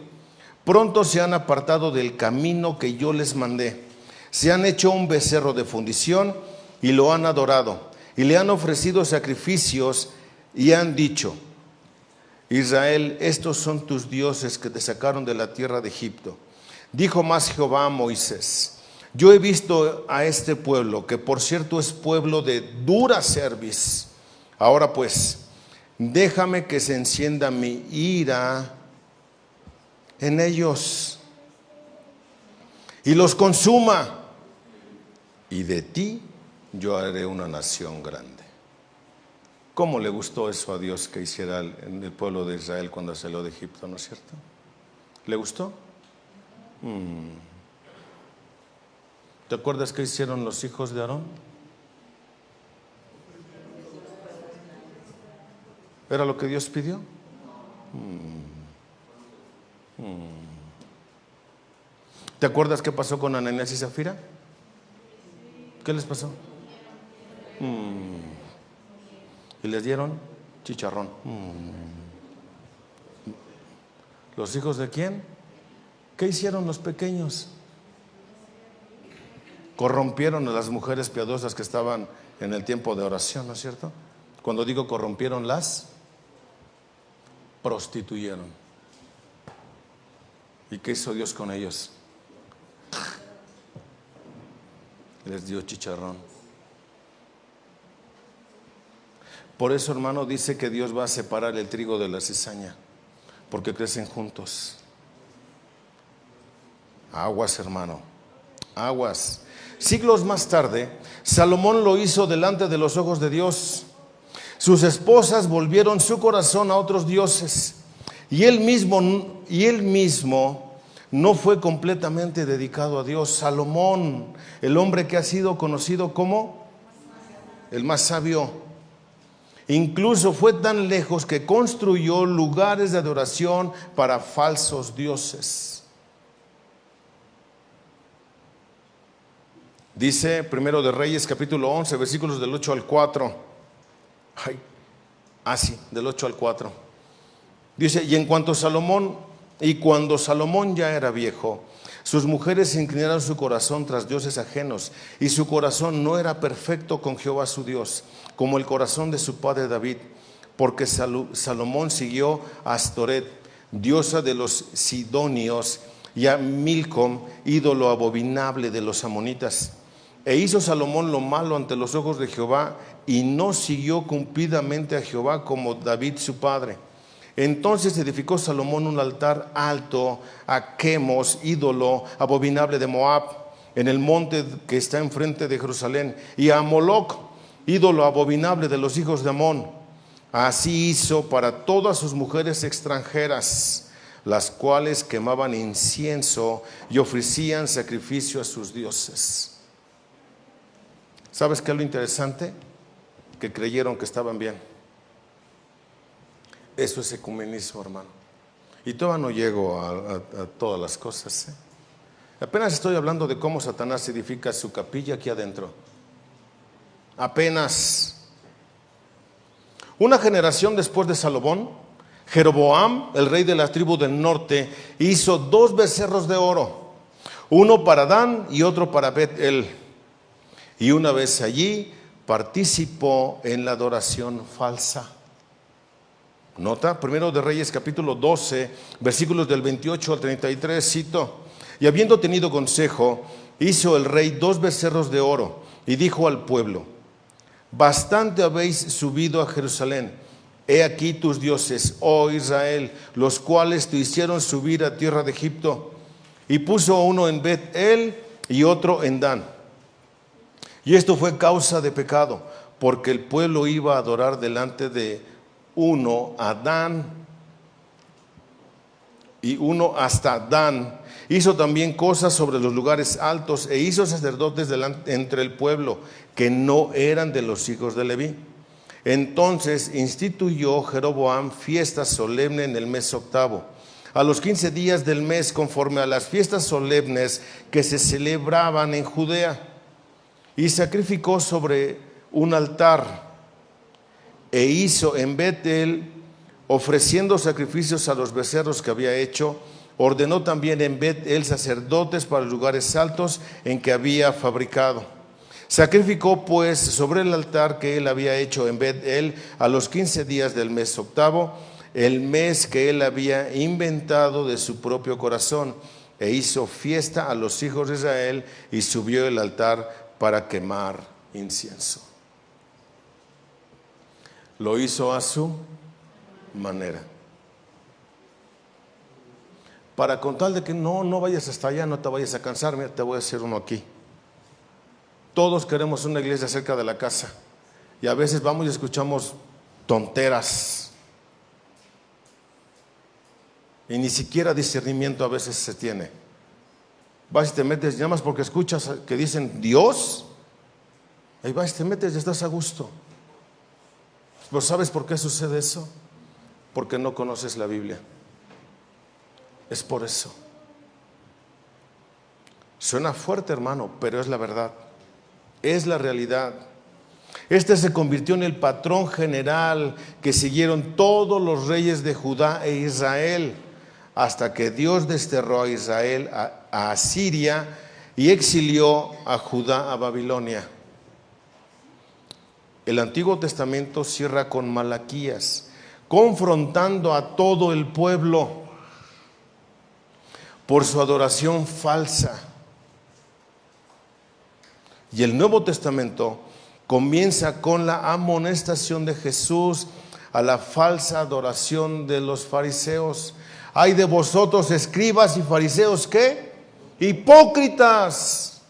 Pronto se han apartado del camino que yo les mandé. Se han hecho un becerro de fundición y lo han adorado. Y le han ofrecido sacrificios y han dicho, Israel, estos son tus dioses que te sacaron de la tierra de Egipto. Dijo más Jehová a Moisés, yo he visto a este pueblo, que por cierto es pueblo de dura cerviz. Ahora pues, déjame que se encienda mi ira en ellos y los consuma, y de ti yo haré una nación grande. ¿Cómo le gustó eso a Dios que hiciera en el pueblo de Israel cuando salió de Egipto, no es cierto? ¿Le gustó? ¿Te acuerdas qué hicieron los hijos de Aarón? ¿Era lo que Dios pidió? ¿Te acuerdas qué pasó con Ananías y Zafira? ¿Qué les pasó? Y les dieron chicharrón. ¿Los hijos de quién? ¿Qué hicieron los pequeños? Corrompieron a las mujeres piadosas que estaban en el tiempo de oración, ¿no es cierto? Cuando digo corrompieron, las prostituyeron. ¿Y qué hizo Dios con ellos? Les dio chicharrón. Por eso, hermano, dice que Dios va a separar el trigo de la cizaña, porque crecen juntos. Aguas, hermano, aguas. Siglos más tarde, Salomón lo hizo delante de los ojos de Dios. Sus esposas volvieron su corazón a otros dioses, y él mismo no fue completamente dedicado a Dios. Salomón, el hombre que ha sido conocido como el más sabio, incluso fue tan lejos que construyó lugares de adoración para falsos dioses. Dice Primero de Reyes capítulo 11 versículos del 8 al 4. Del 8 al 4. Dice, y cuando Salomón ya era viejo, sus mujeres se inclinaron su corazón tras dioses ajenos, y su corazón no era perfecto con Jehová su Dios, como el corazón de su padre David, porque Salomón siguió a Astoret, diosa de los sidonios, y a Milcom, ídolo abominable de los amonitas. E hizo Salomón lo malo ante los ojos de Jehová, y no siguió cumplidamente a Jehová como David su padre. Entonces edificó Salomón un altar alto a Quemos, ídolo abominable de Moab, en el monte que está enfrente de Jerusalén, y a Moloc, ídolo abominable de los hijos de Amón. Así hizo para todas sus mujeres extranjeras, las cuales quemaban incienso y ofrecían sacrificio a sus dioses. ¿Sabes qué es lo interesante? Que creyeron que estaban bien. Eso es ecumenismo, hermano. Y todavía no llego a todas las cosas, ¿eh? Apenas estoy hablando de cómo Satanás edifica su capilla aquí adentro. Apenas. Una generación después de Salomón, Jeroboam, el rey de la tribu del norte, hizo 2 becerros de oro, uno para Dan y otro para Bet-el. Y una vez allí participó en la adoración falsa. Nota, Primero de Reyes capítulo 12, versículos del 28 al 33, cito: Y habiendo tenido consejo, hizo el rey 2 becerros de oro, y dijo al pueblo: Bastante habéis subido a Jerusalén. He aquí tus dioses, oh Israel, los cuales te hicieron subir a tierra de Egipto. Y puso uno en Bet-el y otro en Dan. Y esto fue causa de pecado, porque el pueblo iba a adorar delante de uno a Dan, y uno hasta Dan. Hizo también cosas sobre los lugares altos, e hizo sacerdotes entre el pueblo, que no eran de los hijos de Leví. Entonces instituyó Jeroboam fiesta solemne en el mes 8, a los 15 días del mes, conforme a las fiestas solemnes que se celebraban en Judea. Y sacrificó sobre un altar, e hizo en Bet-el, ofreciendo sacrificios a los becerros que había hecho. Ordenó también en Bet-el sacerdotes para los lugares altos en que había fabricado. Sacrificó pues sobre el altar que él había hecho en Bet-el a los 15 días del mes 8, el mes que él había inventado de su propio corazón, e hizo fiesta a los hijos de Israel, y subió el altar para quemar incienso. Lo hizo a su manera. Para con tal de que no vayas hasta allá, no te vayas a cansar, mira, te voy a hacer uno aquí. Todos queremos una iglesia cerca de la casa, y a veces vamos y escuchamos tonteras, y ni siquiera discernimiento a veces se tiene. Vas y te metes, nada más porque escuchas que dicen Dios, ahí vas y te metes y estás a gusto. ¿Pero sabes por qué sucede eso? Porque no conoces la Biblia. Es por eso. Suena fuerte, hermano, pero es la verdad. Es la realidad. Este se convirtió en el patrón general que siguieron todos los reyes de Judá e Israel, hasta que Dios desterró a Israel a Asiria y exilió a Judá a Babilonia. El Antiguo Testamento cierra con Malaquías, confrontando a todo el pueblo por su adoración falsa. Y el Nuevo Testamento comienza con la amonestación de Jesús a la falsa adoración de los fariseos. Ay de vosotros, escribas y fariseos, ¿qué? Hipócritas.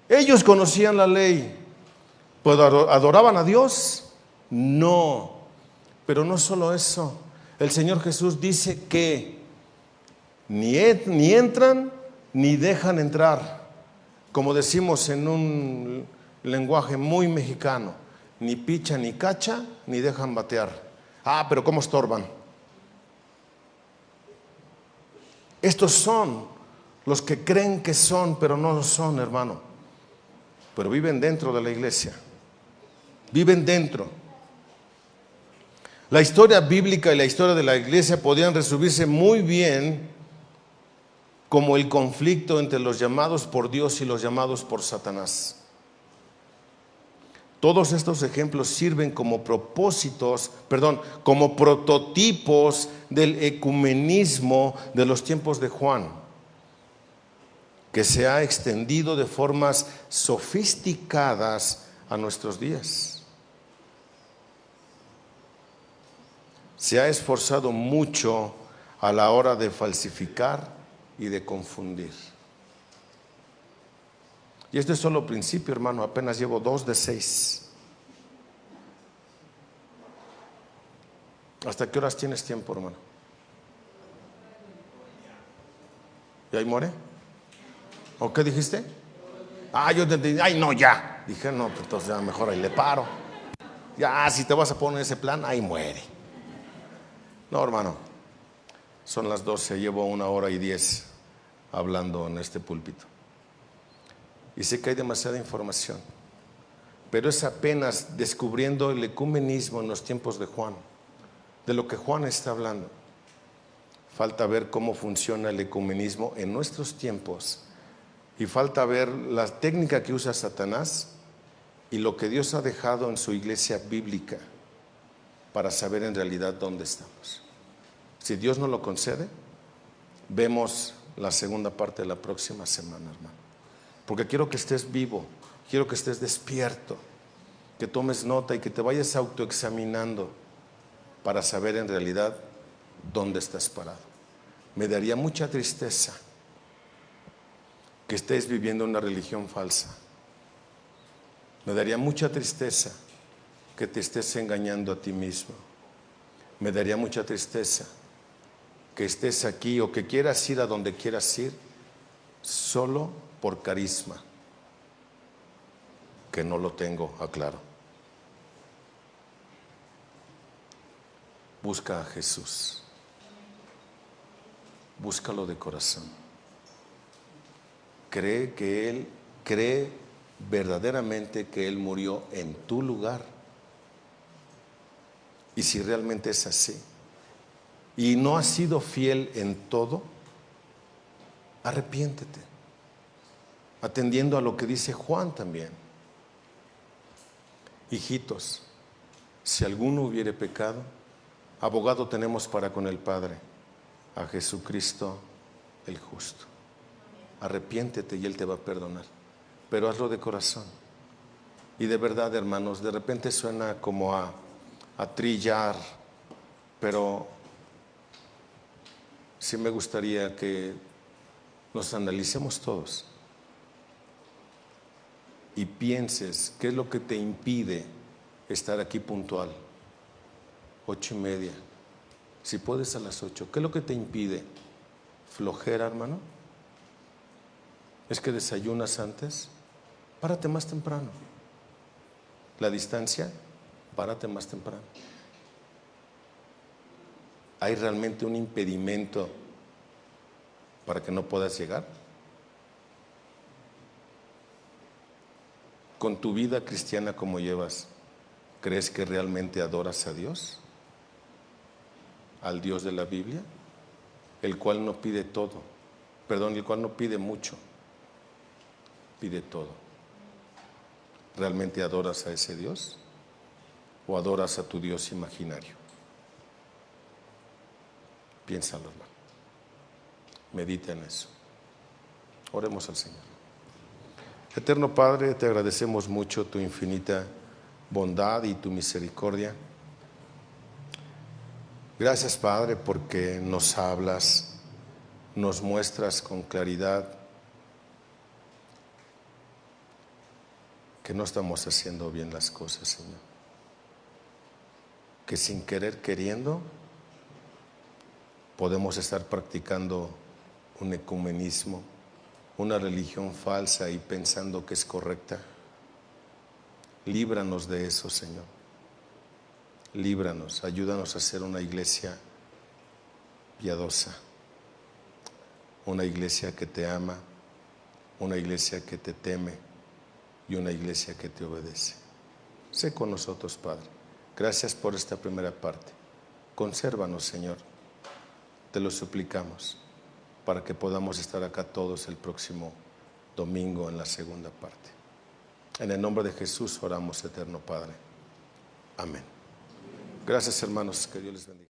Ellos conocían la ley, ¿pero adoraban a Dios? No. Pero no solo eso. El Señor Jesús dice que ni entran ni dejan entrar. Como decimos en un lenguaje muy mexicano, ni picha ni cacha ni dejan batear. Ah, pero ¿cómo estorban? Estos son los que creen que son, pero no lo son, hermano. Pero viven dentro de la iglesia. Viven dentro. La historia bíblica y la historia de la iglesia podían resumirse muy bien como el conflicto entre los llamados por Dios y los llamados por Satanás. Todos estos ejemplos sirven como como prototipos del ecumenismo de los tiempos de Juan. que se ha extendido de formas sofisticadas a nuestros días. Se ha esforzado mucho a la hora de falsificar y de confundir. Y esto es solo principio, hermano, apenas llevo 2 de 6. ¿Hasta qué horas tienes tiempo, hermano? ¿Y ahí muere? ¿O qué dijiste? Yo te entendí. Ay, no, ya. Dije, no, pues entonces ya mejor ahí le paro. Ya, si te vas a poner ese plan, ahí muere. No, hermano, son las 12, llevo 1 hora y 10 hablando en este púlpito. Y sé que hay demasiada información, pero es apenas descubriendo el ecumenismo en los tiempos de Juan, de lo que Juan está hablando. Falta ver cómo funciona el ecumenismo en nuestros tiempos, y falta ver la técnica que usa Satanás y lo que Dios ha dejado en su iglesia bíblica para saber en realidad dónde estamos. Si Dios nos lo concede, vemos la segunda parte de la próxima semana, hermano. Porque quiero que estés vivo, quiero que estés despierto, que tomes nota y que te vayas autoexaminando para saber en realidad dónde estás parado. Me daría mucha tristeza que estés viviendo una religión falsa. Me daría mucha tristeza que te estés engañando a ti mismo. Me daría mucha tristeza que estés aquí o que quieras ir a donde quieras ir solo por carisma, que no lo tengo, aclaro. Busca a Jesús, búscalo de corazón. Cree verdaderamente que Él murió en tu lugar. Y si realmente es así y no has sido fiel en todo, arrepiéntete, atendiendo a lo que dice Juan también. Hijitos, si alguno hubiere pecado, abogado tenemos para con el Padre, a Jesucristo el justo. Arrepiéntete y Él te va a perdonar, pero hazlo de corazón. Y de verdad, hermanos, de repente suena como a trillar, pero sí me gustaría que nos analicemos todos y pienses qué es lo que te impide estar aquí puntual, 8:30. Si puedes a las 8, ¿qué es lo que te impide? ¿Flojera, hermano? ¿Es que desayunas antes? Párate más temprano. ¿La distancia? Párate más temprano. ¿Hay realmente un impedimento para que no puedas llegar? Con tu vida cristiana como llevas, ¿crees que realmente adoras a Dios? ¿Al Dios de la Biblia? El cual no pide todo, el cual no pide mucho, pide todo. ¿Realmente adoras a ese Dios? ¿O adoras a tu Dios imaginario? Piénsalo, hermano. Medita en eso. Oremos al Señor. Eterno Padre, te agradecemos mucho tu infinita bondad y tu misericordia. Gracias, Padre, porque nos hablas, nos muestras con claridad que no estamos haciendo bien las cosas, Señor. Que sin querer queriendo podemos estar practicando un ecumenismo, una religión falsa y pensando que es correcta. Líbranos de eso, Señor. Líbranos, ayúdanos a ser una iglesia piadosa, una iglesia que te ama, una iglesia que te teme y una iglesia que te obedece. Sé con nosotros, Padre. Gracias por esta primera parte. Consérvanos, Señor. Te lo suplicamos para que podamos estar acá todos el próximo domingo en la segunda parte. En el nombre de Jesús oramos, eterno Padre. Amén. Gracias, hermanos. Que Dios les bendiga.